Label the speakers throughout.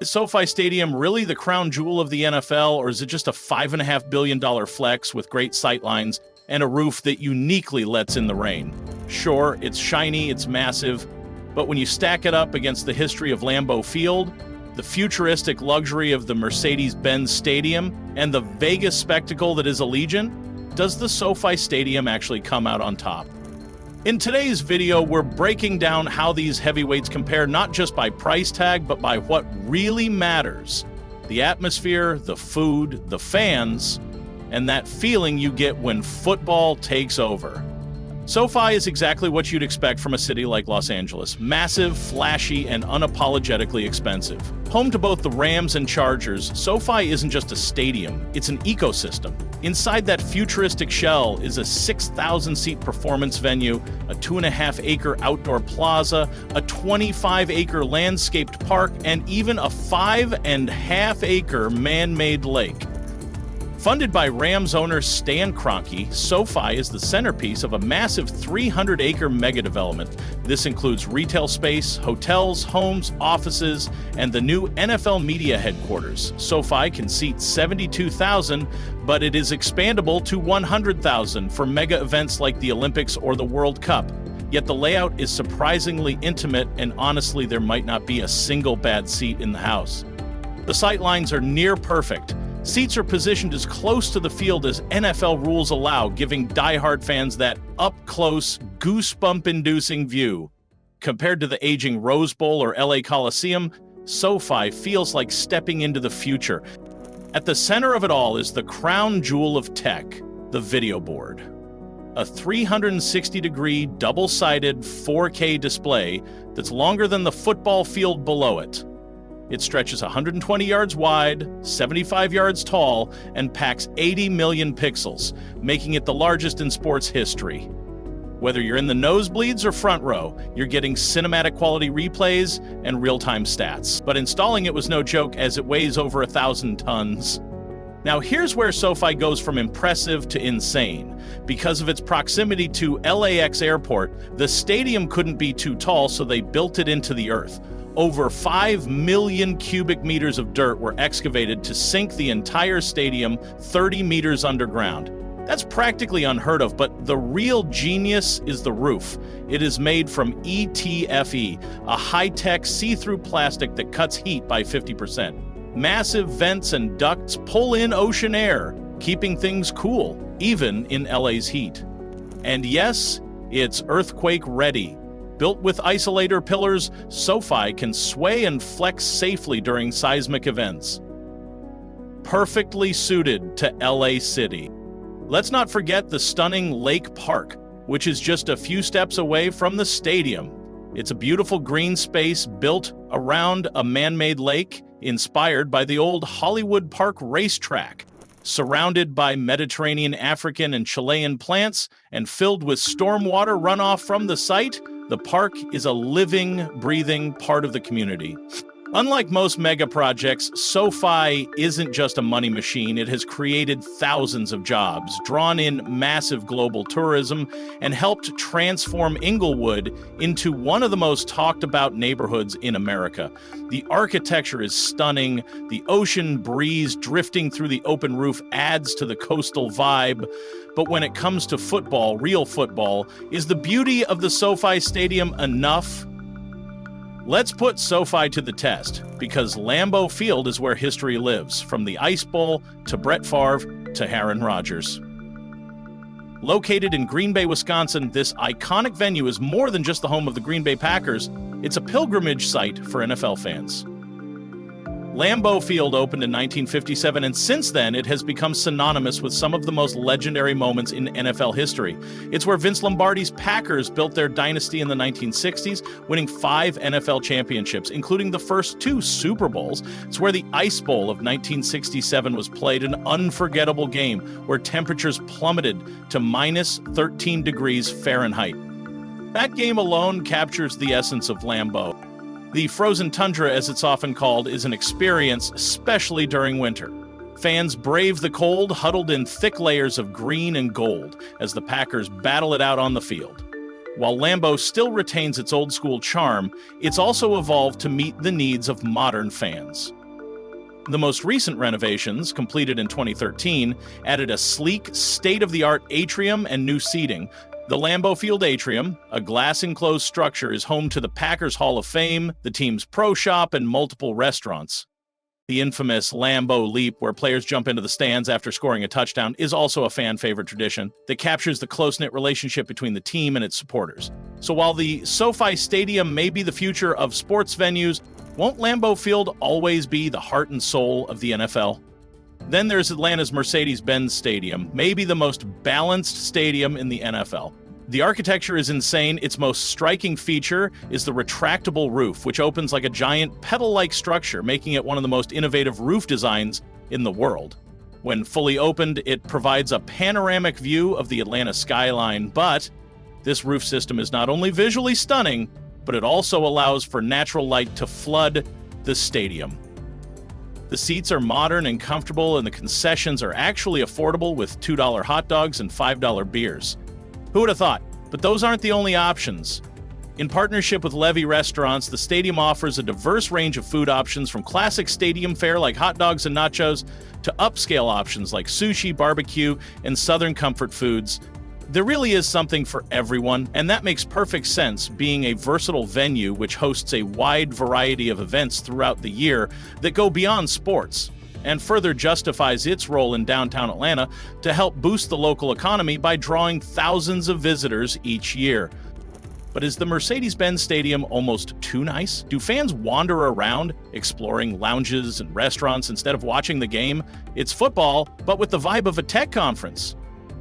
Speaker 1: Is SoFi Stadium really the crown jewel of the NFL, or is it just a $5.5 billion flex with great sightlines and a roof that uniquely lets in the rain? Sure, it's shiny, it's massive, but when you stack it up against the history of Lambeau Field, the futuristic luxury of the Mercedes-Benz Stadium, and the Vegas spectacle that is Allegiant, does the SoFi Stadium actually come out on top? In today's video, we're breaking down how these heavyweights compare not just by price tag, but by what really matters: the atmosphere, the food, the fans, and that feeling you get when football takes over. SoFi is exactly what you'd expect from a city like Los Angeles: massive, flashy, and unapologetically expensive. Home to both the Rams and Chargers, SoFi isn't just a stadium, it's an ecosystem. Inside that futuristic shell is a 6,000-seat performance venue, a 2.5-acre outdoor plaza, a 25-acre landscaped park, and even a 5.5-acre man-made lake. Funded by Rams owner Stan Kroenke, SoFi is the centerpiece of a massive 300-acre mega-development. This includes retail space, hotels, homes, offices, and the new NFL media headquarters. SoFi can seat 72,000, but it is expandable to 100,000 for mega events like the Olympics or the World Cup. Yet the layout is surprisingly intimate, and honestly, there might not be a single bad seat in the house. The sightlines are near perfect. Seats are positioned as close to the field as NFL rules allow, giving diehard fans that up-close, goosebump-inducing view. Compared to the aging Rose Bowl or LA Coliseum, SoFi feels like stepping into the future. At the center of it all is the crown jewel of tech, the video board. A 360-degree, double-sided 4K display that's longer than the football field below it. It stretches 120 yards wide, 75 yards tall, and packs 80 million pixels, making it the largest in sports history. Whether you're in the nosebleeds or front row, you're getting cinematic quality replays and real-time stats. But installing it was no joke, as it weighs over 1,000 tons. Now here's where SoFi goes from impressive to insane. Because of its proximity to LAX airport, the stadium couldn't be too tall, so they built it into the earth. Over 5 million cubic meters of dirt were excavated to sink the entire stadium 30 meters underground. That's practically unheard of, but the real genius is the roof. It is made from ETFE, a high-tech see-through plastic that cuts heat by 50%. Massive vents and ducts pull in ocean air, keeping things cool, even in LA's heat. And yes, it's earthquake ready. Built with isolator pillars, SoFi can sway and flex safely during seismic events. Perfectly suited to LA City. Let's not forget the stunning Lake Park, which is just a few steps away from the stadium. It's a beautiful green space built around a man-made lake, inspired by the old Hollywood Park racetrack. Surrounded by Mediterranean, African, and Chilean plants, and filled with stormwater runoff from the site, the park is a living, breathing part of the community. Unlike most mega projects, SoFi isn't just a money machine. It has created thousands of jobs, drawn in massive global tourism, and helped transform Inglewood into one of the most talked about neighborhoods in America. The architecture is stunning. The ocean breeze drifting through the open roof adds to the coastal vibe. But when it comes to football, real football, is the beauty of the SoFi Stadium enough? Let's put SoFi to the test, because Lambeau Field is where history lives, from the Ice Bowl to Brett Favre to Aaron Rodgers. Located in Green Bay, Wisconsin, this iconic venue is more than just the home of the Green Bay Packers. It's a pilgrimage site for NFL fans. Lambeau Field opened in 1957, and since then it has become synonymous with some of the most legendary moments in NFL history. It's where Vince Lombardi's Packers built their dynasty in the 1960s, winning 5 NFL championships, including the first 2 Super Bowls. It's where the Ice Bowl of 1967 was played, an unforgettable game where temperatures plummeted to minus 13 degrees Fahrenheit. That game alone captures the essence of Lambeau. The frozen tundra, as it's often called, is an experience, especially during winter. Fans brave the cold, huddled in thick layers of green and gold, as the Packers battle it out on the field. While Lambeau still retains its old-school charm, it's also evolved to meet the needs of modern fans. The most recent renovations, completed in 2013, added a sleek, state-of-the-art atrium and new seating. The Lambeau Field atrium, a glass-enclosed structure, is home to the Packers Hall of Fame, the team's pro shop, and multiple restaurants. The infamous Lambeau Leap, where players jump into the stands after scoring a touchdown, is also a fan-favorite tradition that captures the close-knit relationship between the team and its supporters. So while the SoFi Stadium may be the future of sports venues, won't Lambeau Field always be the heart and soul of the NFL? Then there's Atlanta's Mercedes-Benz Stadium, maybe the most balanced stadium in the NFL. The architecture is insane. Its most striking feature is the retractable roof, which opens like a giant pedal-like structure, making it one of the most innovative roof designs in the world. When fully opened, it provides a panoramic view of the Atlanta skyline, but this roof system is not only visually stunning, but it also allows for natural light to flood the stadium. The seats are modern and comfortable, and the concessions are actually affordable with $2 hot dogs and $5 beers. Who would have thought? But those aren't the only options. In partnership with Levy Restaurants, the stadium offers a diverse range of food options, from classic stadium fare like hot dogs and nachos to upscale options like sushi, barbecue, and southern comfort foods. There really is something for everyone, and that makes perfect sense, being a versatile venue which hosts a wide variety of events throughout the year that go beyond sports, and further justifies its role in downtown Atlanta to help boost the local economy by drawing thousands of visitors each year. But is the Mercedes-Benz Stadium almost too nice? Do fans wander around, exploring lounges and restaurants instead of watching the game? It's football, but with the vibe of a tech conference.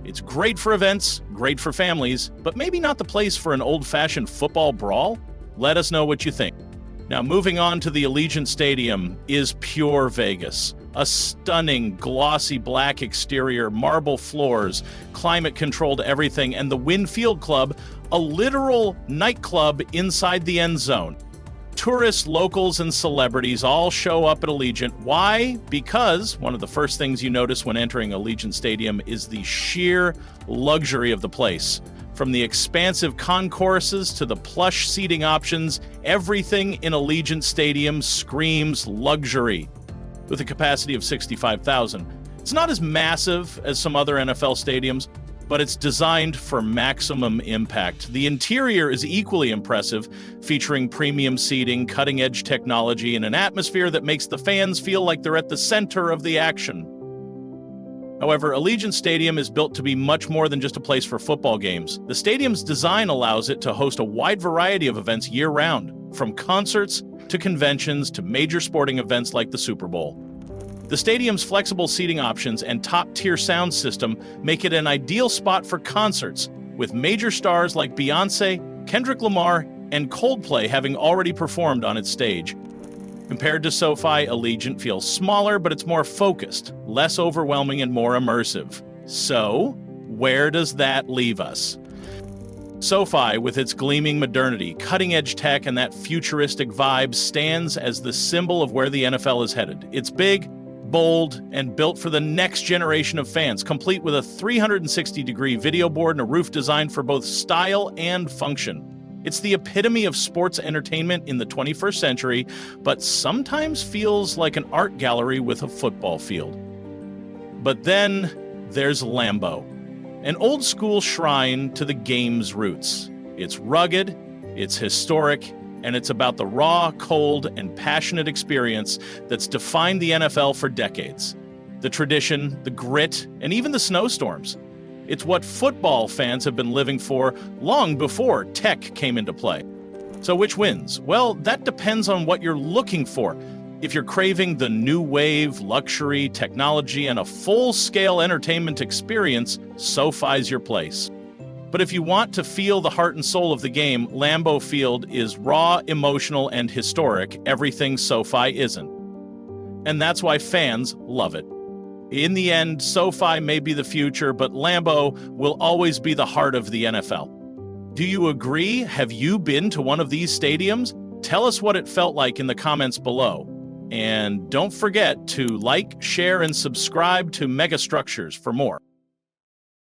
Speaker 1: It's great for events, great for families, but maybe not the place for an old-fashioned football brawl? Let us know what you think. Now, moving on to the Allegiant Stadium is pure Vegas. A stunning, glossy black exterior, marble floors, climate-controlled everything, and the Wynn Field Club, a literal nightclub inside the end zone. Tourists, locals, and celebrities all show up at Allegiant. Why? Because one of the first things you notice when entering Allegiant Stadium is the sheer luxury of the place. From the expansive concourses to the plush seating options, everything in Allegiant Stadium screams luxury. With a capacity of 65,000. It's not as massive as some other NFL stadiums, but it's designed for maximum impact. The interior is equally impressive, featuring premium seating, cutting-edge technology, and an atmosphere that makes the fans feel like they're at the center of the action. However, Allegiant Stadium is built to be much more than just a place for football games. The stadium's design allows it to host a wide variety of events year-round, from concerts to conventions to major sporting events like the Super Bowl. The stadium's flexible seating options and top-tier sound system make it an ideal spot for concerts, with major stars like Beyoncé, Kendrick Lamar, and Coldplay having already performed on its stage. Compared to SoFi, Allegiant feels smaller, but it's more focused, less overwhelming, and more immersive. So, where does that leave us? SoFi, with its gleaming modernity, cutting-edge tech, and that futuristic vibe, stands as the symbol of where the NFL is headed. It's big, bold, and built for the next generation of fans, complete with a 360-degree video board and a roof designed for both style and function. It's the epitome of sports entertainment in the 21st century, but sometimes feels like an art gallery with a football field. But then there's Lambeau, an old-school shrine to the game's roots. It's rugged, it's historic, and it's about the raw, cold, and passionate experience that's defined the NFL for decades. The tradition, the grit, and even the snowstorms. It's what football fans have been living for long before tech came into play. So which wins? Well, that depends on what you're looking for. If you're craving the new wave, luxury, technology, and a full-scale entertainment experience, SoFi's your place. But if you want to feel the heart and soul of the game, Lambeau Field is raw, emotional, and historic, everything SoFi isn't. And that's why fans love it. In the end, SoFi may be the future, but Lambeau will always be the heart of the NFL. Do you agree? Have you been to one of these stadiums? Tell us what it felt like in the comments below. And don't forget to like, share, and subscribe to Megastructures for more.